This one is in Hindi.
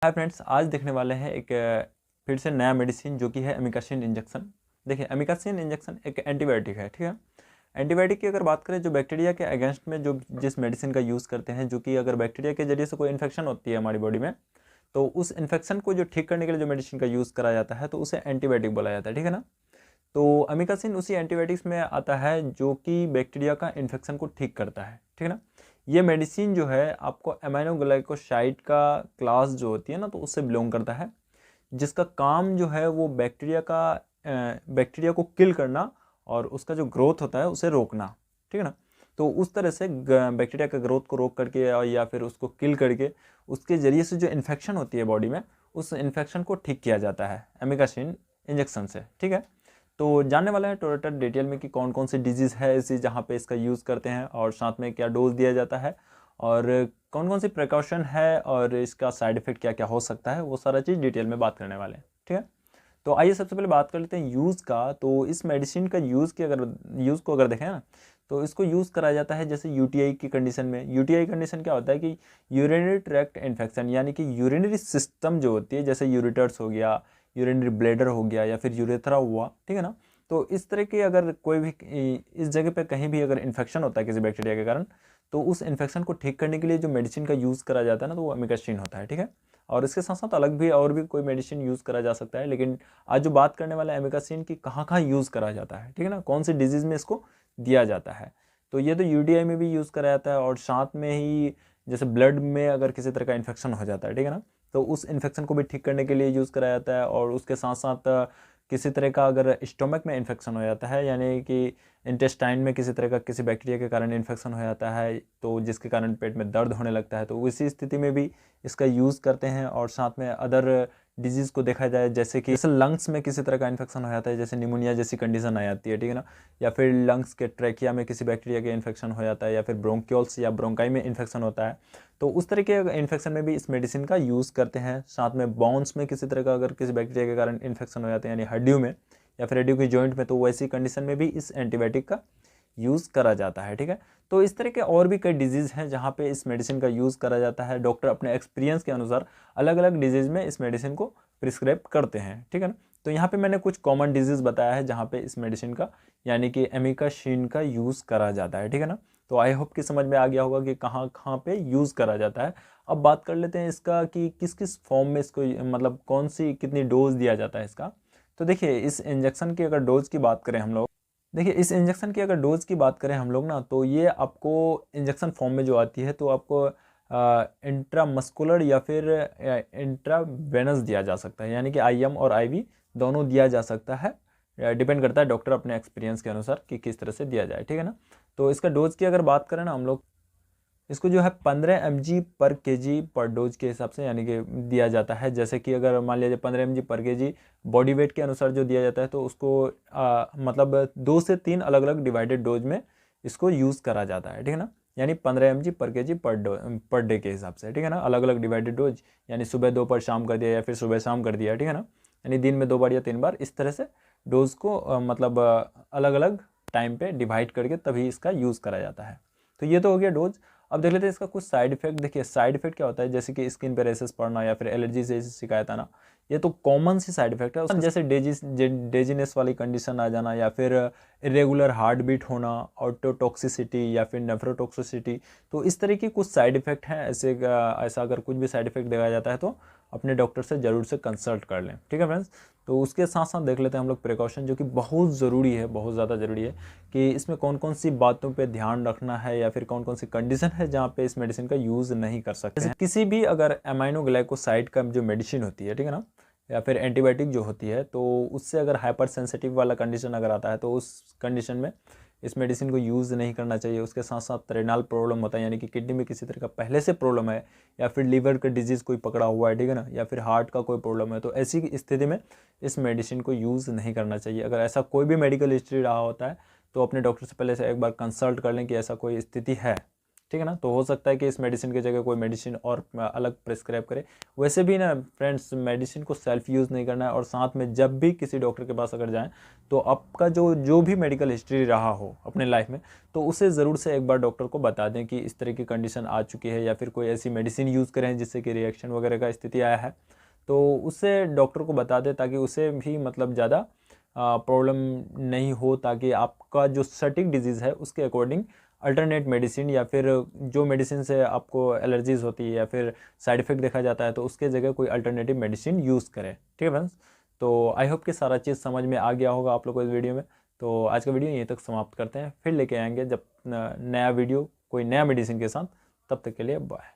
हाय फ्रेंड्स, आज देखने वाले हैं एक फिर से नया मेडिसिन जो कि है एमिकासिन इंजेक्शन। देखिए, एमिकासिन इंजेक्शन एक एंटीबायोटिक है, ठीक है। एंटीबायोटिक की अगर बात करें, जो बैक्टीरिया के अगेंस्ट में जो जिस मेडिसिन का यूज़ करते हैं, जो कि अगर बैक्टीरिया के जरिए से कोई इन्फेक्शन होती है हमारी बॉडी में, तो उस इन्फेक्शन को जो ठीक करने के लिए जो मेडिसिन का यूज़ करा जाता है, तो उसे एंटीबायोटिक बोला जाता है, ठीक है ना। तो अमीकासिन उसी एंटीबायोटिक्स में आता है जो कि बैक्टीरिया का इन्फेक्शन को ठीक करता है, ठीक है ना। ये मेडिसिन जो है आपको एमाइनोग्लाइकोसाइड का क्लास जो होती है ना, तो उससे बिलोंग करता है, जिसका काम जो है वो बैक्टीरिया को किल करना और उसका जो ग्रोथ होता है उसे रोकना, ठीक है ना। तो उस तरह से बैक्टीरिया का ग्रोथ को रोक करके या फिर उसको किल करके उसके ज़रिए से जो इन्फेक्शन होती है बॉडी में, उस इन्फेक्शन को ठीक किया जाता है एमिकासिन इंजेक्शन से, ठीक है। तो जानने वाला है टोटल डिटेल में कि कौन कौन सी डिजीज़ है ऐसी जहाँ पे इसका यूज़ करते हैं और साथ में क्या डोज दिया जाता है और कौन कौन सी प्रिकॉशन है और इसका साइड इफ़ेक्ट क्या क्या हो सकता है, वो सारा चीज़ डिटेल में बात करने वाले हैं, ठीक है। तो आइए सबसे पहले बात कर लेते हैं यूज़ का। तो इस मेडिसिन का यूज़ को अगर देखें ना, तो इसको यूज़ करा जाता है जैसे यूटीआई की कंडीशन में। यूटीआई कंडीशन क्या होता है कि यूरिनरी ट्रैक्ट इन्फेक्शन, यानी कि यूरिनरी सिस्टम जो होती है, जैसे यूरेटर्स हो गया, यूरिनरी ब्लैडर हो गया या फिर यूरेथ्रा हुआ, ठीक है ना। तो इस तरह के अगर कोई भी इस जगह पे कहीं भी अगर इन्फेक्शन होता है किसी बैक्टीरिया के कारण, तो उस इन्फेक्शन को ठीक करने के लिए जो मेडिसिन का यूज़ करा जाता है ना, तो वो अमीकासिन होता है, ठीक है। और इसके साथ साथ अलग भी और भी कोई मेडिसिन यूज़ करा जा सकता है, लेकिन आज जो बात करने वाला है एमिकासिन की कहाँ कहाँ यूज़ करा जाता है, ठीक है ना, कौन सी डिजीज़ में इसको दिया जाता है। तो ये तो यूडीआई में भी यूज़ करा जाता है और साथ में ही जैसे ब्लड में अगर किसी तरह का इन्फेक्शन हो जाता है, ठीक है ना, तो उस इन्फेक्शन को भी ठीक करने के लिए यूज़ करा जाता है। और उसके साथ साथ किसी तरह का अगर स्टोमक में इन्फेक्शन हो जाता है, यानी कि इंटेस्टाइन में किसी तरह का किसी बैक्टीरिया के कारण इन्फेक्शन हो जाता है, तो जिसके कारण पेट में दर्द होने लगता है, तो उसी स्थिति में भी इसका यूज़ करते हैं। और साथ में अदर डिजीज़ को देखा जाए, जैसे लंग्स में किसी तरह का इन्फेक्शन हो जाता है, जैसे निमोनिया जैसी कंडीशन आ जाती है, ठीक है ना, या फिर लंग्स के ट्रैकिया में किसी बैक्टीरिया के इन्फेक्शन हो जाता है, या फिर ब्रोंक्योल्स या ब्रोंकाई में इन्फेक्शन होता है, तो उस तरह के इन्फेक्शन में भी इस मेडिसिन का यूज़ करते हैं। साथ में बोन्स में किसी तरह का अगर किसी बैक्टीरिया के कारण इन्फेक्शन हो जाते हैं, यानी हड्डियों में या फिर हड्डियों की जॉइंट में, तो वैसी कंडीशन में भी इस एंटीबायोटिक का यूज़ करा जाता है, ठीक है। तो इस तरह के और भी कई डिजीज़ हैं जहाँ पे इस मेडिसिन का यूज़ करा जाता है। डॉक्टर अपने एक्सपीरियंस के अनुसार अलग अलग डिजीज़ में इस मेडिसिन को प्रिस्क्राइब करते हैं, ठीक है ना। तो यहाँ पे मैंने कुछ कॉमन डिजीज़ बताया है जहाँ पे इस मेडिसिन का, यानी कि एमिकासिन का यूज़ करा जाता है, ठीक है ना। तो आई होप कि समझ में आ गया होगा कि कहाँ कहाँ पे यूज़ करा जाता है। अब बात कर लेते हैं इसका कि किस किस फॉर्म में इसको, मतलब कौन सी कितनी डोज दिया जाता है इसका। तो देखिए, इस इंजेक्शन की अगर डोज की बात करें हम लोग, देखिए इस इंजेक्शन की अगर डोज की बात करें हम लोग ना, तो ये आपको इंजेक्शन फॉर्म में जो आती है, तो आपको इंट्रामस्कुलर या फिर इंट्रावेनस दिया जा सकता है, यानी कि आईएम और आईवी दोनों दिया जा सकता है। डिपेंड करता है डॉक्टर अपने एक्सपीरियंस के अनुसार कि किस तरह से दिया जाए, ठीक है ना। तो इसका डोज की अगर बात करें ना हम लोग, इसको जो है 15 mg पर केजी पर डोज के हिसाब से यानी कि दिया जाता है। जैसे कि अगर मान लीजिए 15 mg पर केजी बॉडी वेट के अनुसार जो दिया जाता है, तो उसको मतलब 2 से 3 अलग अलग डिवाइडेड डोज में इसको यूज़ करा जाता है, ठीक है ना। यानी 15 mg पर केजी पर डे के हिसाब से, ठीक है ना, अलग अलग डिवाइडेड डोज, यानी सुबह दोपहर शाम कर दिया या फिर सुबह शाम कर दिया, ठीक है ना, यानी दिन में 2 बार या 3 बार, इस तरह से डोज को मतलब अलग अलग टाइम पे डिवाइड करके तभी इसका यूज़ करा जाता है। तो ये तो हो गया डोज। अब देख लेते हैं इसका कुछ साइड इफेक्ट। देखिए, साइड इफेक्ट क्या होता है, जैसे कि स्किन पे रैशेस पड़ना या फिर एलर्जी से शिकायत आना, ये तो कॉमन सी साइड इफेक्ट है। जैसे डेजीनेस वाली कंडीशन आ जाना, या फिर इरेगुलर हार्ट बीट होना, ऑटोटॉक्सिसिटी या फिर नेफ्रोटॉक्सिसिटी, तो इस तरह की कुछ साइड इफेक्ट हैं। ऐसा अगर कुछ भी साइड इफेक्ट देखा जाता है तो अपने डॉक्टर से ज़रूर से कंसल्ट कर लें, ठीक है फ्रेंड्स। तो उसके साथ साथ देख लेते हैं हम लोग प्रिकॉशन, जो कि बहुत ज़रूरी है, बहुत ज़्यादा ज़रूरी है कि इसमें कौन कौन सी बातों पे ध्यान रखना है या फिर कौन कौन सी कंडीशन है जहाँ पे इस मेडिसिन का यूज़ नहीं कर सकते हैं। किसी भी अगर एमाइनोग्लाइकोसाइड का जो मेडिसिन होती है, ठीक है ना, या फिर एंटीबायोटिक जो होती है, तो उससे अगर हाइपर सेंसिटिव वाला कंडीशन अगर आता है, तो उस कंडीशन में इस मेडिसिन को यूज़ नहीं करना चाहिए। उसके साथ साथ रेनाल प्रॉब्लम होता है, यानी कि किडनी में किसी तरह का पहले से प्रॉब्लम है, या फिर लीवर का डिजीज़ कोई पकड़ा हुआ है, ठीक है ना, या फिर हार्ट का कोई प्रॉब्लम है, तो ऐसी स्थिति में इस मेडिसिन को यूज़ नहीं करना चाहिए। अगर ऐसा कोई भी मेडिकल हिस्ट्री रहा होता है, तो अपने डॉक्टर से पहले से एक बार कंसल्ट कर लें कि ऐसा कोई स्थिति है, ठीक है ना। तो हो सकता है कि इस मेडिसिन की जगह कोई मेडिसिन और अलग प्रिस्क्राइब करे। वैसे भी ना फ्रेंड्स, मेडिसिन को सेल्फ यूज़ नहीं करना है, और साथ में जब भी किसी डॉक्टर के पास अगर जाएं तो आपका जो भी मेडिकल हिस्ट्री रहा हो अपने लाइफ में, तो उसे ज़रूर से एक बार डॉक्टर को बता दें कि इस तरह की कंडीशन आ चुकी है, या फिर कोई ऐसी मेडिसिन यूज़ करें जिससे कि रिएक्शन वगैरह का स्थिति आया है, तो उसे डॉक्टर को बता दें ताकि उसे भी मतलब ज़्यादा प्रॉब्लम नहीं हो, ताकि आपका जो सटीक डिजीज़ है उसके अकॉर्डिंग अल्टरनेट मेडिसिन, या फिर जो मेडिसिन से आपको एलर्जीज़ होती है या फिर साइड इफ़ेक्ट देखा जाता है, तो उसके जगह कोई अल्टरनेटिव मेडिसिन यूज़ करें। ठीक है फ्रेंड्स। तो आई होप कि सारा चीज़ समझ में आ गया होगा आप लोग को इस वीडियो में। तो आज का वीडियो यहीं तक समाप्त करते हैं, फिर लेके आएंगे जब नया वीडियो कोई नया मेडिसिन के साथ। तब तक के लिए बाय।